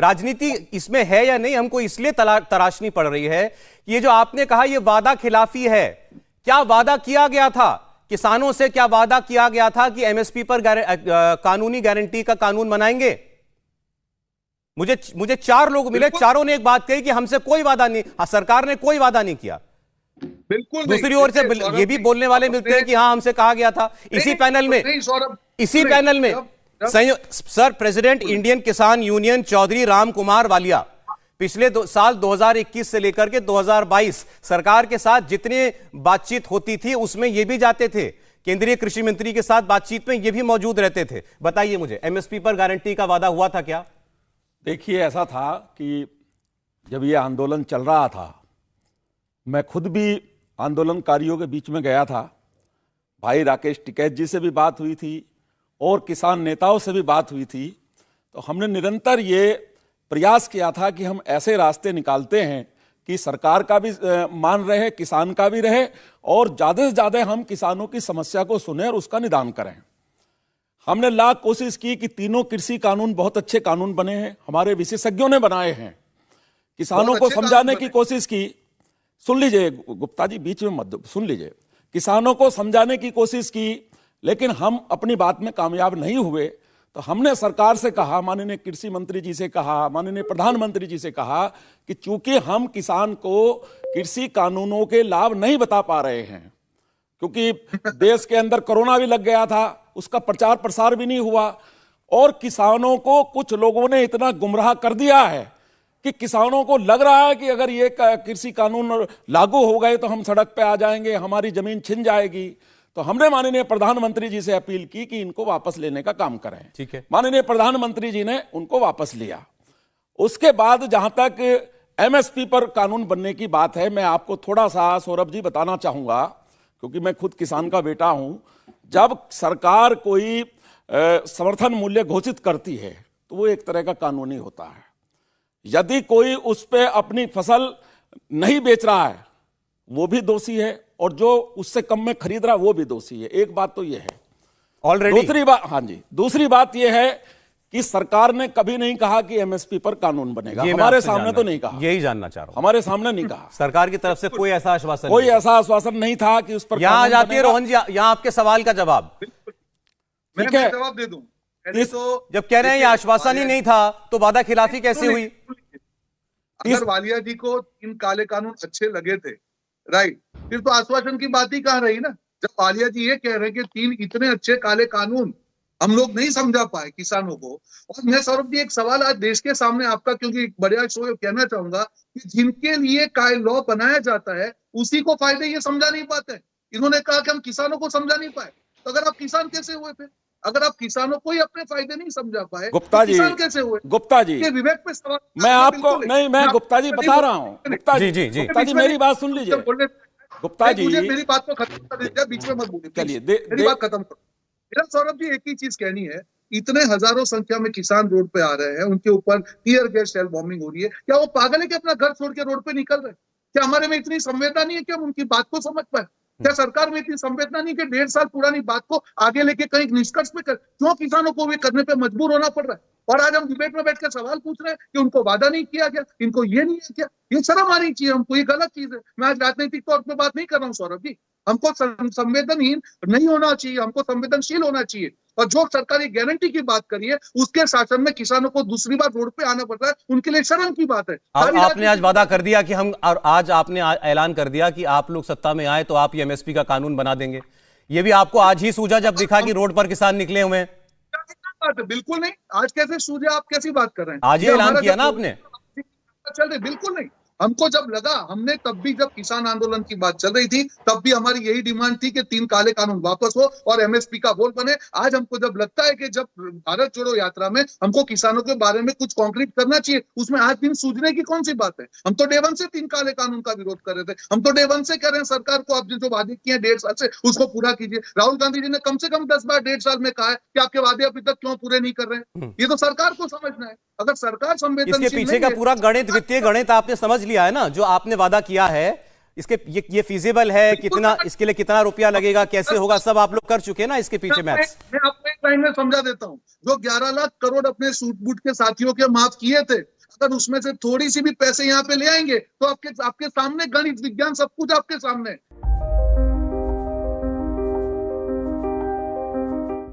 राजनीति इसमें है या नहीं, हमको इसलिए तराशनी पड़ रही है कि ये जो आपने कहा ये वादा खिलाफी है। क्या वादा किया गया था किसानों से? क्या वादा किया गया था कि एमएसपी पर कानूनी गारंटी का कानून बनाएंगे? मुझे 4 लोग मिले, चारों ने एक बात कही कि हमसे कोई वादा नहीं, सरकार ने कोई वादा नहीं किया। बिल्कुल दूसरी ओर से ये भी बोलने वाले मिलते हैं कि हाँ हमसे कहा गया था। इसी पैनल में सर प्रेसिडेंट इंडियन किसान यूनियन चौधरी राम कुमार वालिया पिछले साल 2021 से लेकर के 2022 सरकार के साथ जितने बातचीत होती थी उसमें ये भी जाते थे, केंद्रीय कृषि मंत्री के साथ बातचीत में ये भी मौजूद रहते थे। बताइए मुझे, एमएसपी पर गारंटी का वादा हुआ था क्या? देखिए, ऐसा था कि जब ये आंदोलन चल रहा था, मैं खुद भी आंदोलनकारियों के बीच में गया था। भाई राकेश टिकैत जी से भी बात हुई थी और किसान नेताओं से भी बात हुई थी। तो हमने निरंतर ये प्रयास किया था कि हम ऐसे रास्ते निकालते हैं कि सरकार का भी मान रहे, किसान का भी रहे, और ज़्यादा से ज़्यादा हम किसानों की समस्या को सुने और उसका निदान करें। हमने लाख कोशिश की कि तीनों कृषि कानून बहुत अच्छे कानून बने हैं, हमारे विशेषज्ञों ने बनाए हैं। किसानों को समझाने की कोशिश की। सुन लीजिए गुप्ता जी, बीच में मत सुन लीजिए। किसानों को समझाने की कोशिश की, लेकिन हम अपनी बात में कामयाब नहीं हुए। तो हमने सरकार से कहा, माननीय कृषि मंत्री जी से कहा, माननीय प्रधानमंत्री जी से कहा कि चूंकि हम किसान को कृषि कानूनों के लाभ नहीं बता पा रहे हैं, क्योंकि देश के अंदर कोरोना भी लग गया था, उसका प्रचार प्रसार भी नहीं हुआ, और किसानों को कुछ लोगों ने इतना गुमराह कर दिया है कि किसानों को लग रहा है कि अगर ये कृषि कानून लागू हो गए तो हम सड़क पे आ जाएंगे, हमारी जमीन छिन जाएगी। तो हमने माननीय प्रधानमंत्री जी से अपील की कि इनको वापस लेने का काम करें। ठीक है, माननीय प्रधानमंत्री जी ने उनको वापस लिया। उसके बाद जहां तक एमएसपी पर कानून बनने की बात है, मैं आपको थोड़ा सा सौरभ जी बताना चाहूंगा, क्योंकि मैं खुद किसान का बेटा हूं। जब सरकार कोई समर्थन मूल्य घोषित करती है तो वो एक तरह का कानूनी होता है। यदि कोई उस पे अपनी फसल नहीं बेच रहा है वो भी दोषी है, और जो उससे कम में खरीद रहा है वो भी दोषी है। एक बात तो ये है ऑलरेडी। दूसरी बात, हाँ जी, दूसरी बात ये है कि सरकार ने कभी नहीं कहा कि एमएसपी पर कानून बनेगा। हमारे सामने तो नहीं कहा, यही जानना चाह रहा हूं। हमारे सामने नहीं कहा। सरकार की तरफ से कोई ऐसा आश्वासन नहीं था कि उस पर यहां आ जाती है। रोहन जी, यहां आपके सवाल का जवाब ठीक है, जवाब दे दूं। तो जब कह रहे हैं ये आश्वासन ही नहीं था तो वादा खिलाफी कैसे हुई? अगर वालिया जी को 3 काले कानून अच्छे लगे थे, राइट, फिर तो आश्वासन की बात ही कहां रही ना। जब वालिया जी ये कह रहे हैं कि 3 इतने अच्छे काले कानून हम लोग नहीं समझा पाए किसानों को। और मैं सौरभ जी एक सवाल आज देश के सामने आपका, क्योंकि बढ़िया शो कहना चाहूंगा कि जिनके लिए लॉ बनाया जाता है उसी को फायदे ये समझा नहीं पाते। इन्होंने कहा कि हम किसानों को समझा नहीं पाए, तो अगर आप किसान कैसे हुए फिर? अगर आप किसानों को ही अपने फायदे नहीं समझा पाए, गुप्ता जी, किसान कैसे हुए? गुप्ता जी, ये विवेक पे सवाल मैं आपको नहीं, मैं गुप्ता जी बता रहा हूँ। गुप्ता जी मेरी बात सुन लीजिए। गुप्ता जी मेरी बात को खत्म कर दीजिए, बीच में मत बोलिए। चलिए मेरी बात खत्म करो। मेरा सौरभ जी एक ही चीज कहनी है, इतने हजारों संख्या में किसान रोड पे आ रहे हैं, उनके ऊपर टीयर गैस शेल बॉम्बिंग हो रही है। क्या वो पागल है कि अपना घर छोड़ के रोड पे निकल रहे हैं? क्या हमारे में इतनी संवेदना नहीं है कि हम उनकी बात को समझ पाए? क्या सरकार में इतनी संवेदना नहीं कि 1.5 साल पुरानी बात को आगे लेके कहीं निष्कर्ष पे क्यों किसानों को वे करने पे मजबूर होना पड़ रहा है? और आज हम डिबेट में बैठकर सवाल पूछ रहे हैं कि उनको वादा नहीं किया गया, इनको ये नहीं है क्या? ये शर्म आनी चाहिए हमको, ये गलत चीज है। मैं आज राजनीतिक तौर पर बात नहीं कर रहा हूँ सौरभ जी। हमको संवेदनहीन नहीं होना चाहिए, हमको संवेदनशील होना चाहिए। और जो सरकारी गारंटी की बात करिए, उसके शासन में किसानों को दूसरी बार रोड पे आना पड़ रहा है, उनके लिए शर्म की बात है। आपने आज वादा कर दिया कि हम, और आज आपने ऐलान कर दिया कि आप लोग सत्ता में आए तो आप ये एमएसपी का कानून बना देंगे। ये भी आपको आज ही सूझा जब दिखा कि रोड पर किसान निकले हुए हैं? बिल्कुल नहीं, आज कैसे सूझा? आप कैसी बात कर रहे हैं? आज ही ऐलान किया ना आपने। चल रहे, बिल्कुल नहीं। हमको जब लगा, हमने तब भी, जब किसान आंदोलन की बात चल रही थी तब भी हमारी यही डिमांड थी कि 3 काले कानून वापस हो और एमएसपी का बोल बने। आज हमको जब लगता है कि जब भारत जोड़ो यात्रा में हमको किसानों के बारे में कुछ कॉन्क्रीट करना चाहिए, उसमें आज दिन सूझने की कौन सी बात है? हम तो डे 1 से 3 काले कानून का विरोध कर रहे थे। हम तो डे 1 से कह रहे हैं सरकार को, आप जो वादे किए 1.5 साल से उसको पूरा कीजिए। राहुल गांधी जी ने कम से कम 10 बार 1.5 साल में कहा है कि आपके वादे अभी तक क्यों पूरे नहीं कर रहे हैं। ये तो सरकार को समझना है। अगर सरकार संवेदनशील, इसके पीछे का पूरा गणित, वित्तीय गणित आपने समझ लिया है ना। जो आपने वादा किया है ये फीजिबल है, कितना इसके लिए कितना रुपया लगेगा, कैसे होगा, सब आप लोग कर चुके हैं ना इसके पीछे मैथ्स। मैं आपको एक लाइन में समझा देता हूं। जो 11 लाख करोड़ अपने सूट बूट के साथियों के माफ किए थे, अगर उसमें से थोड़ी सी भी पैसे यहाँ पे ले आएंगे तो आपके सामने गणित विज्ञान सब कुछ आपके सामने है।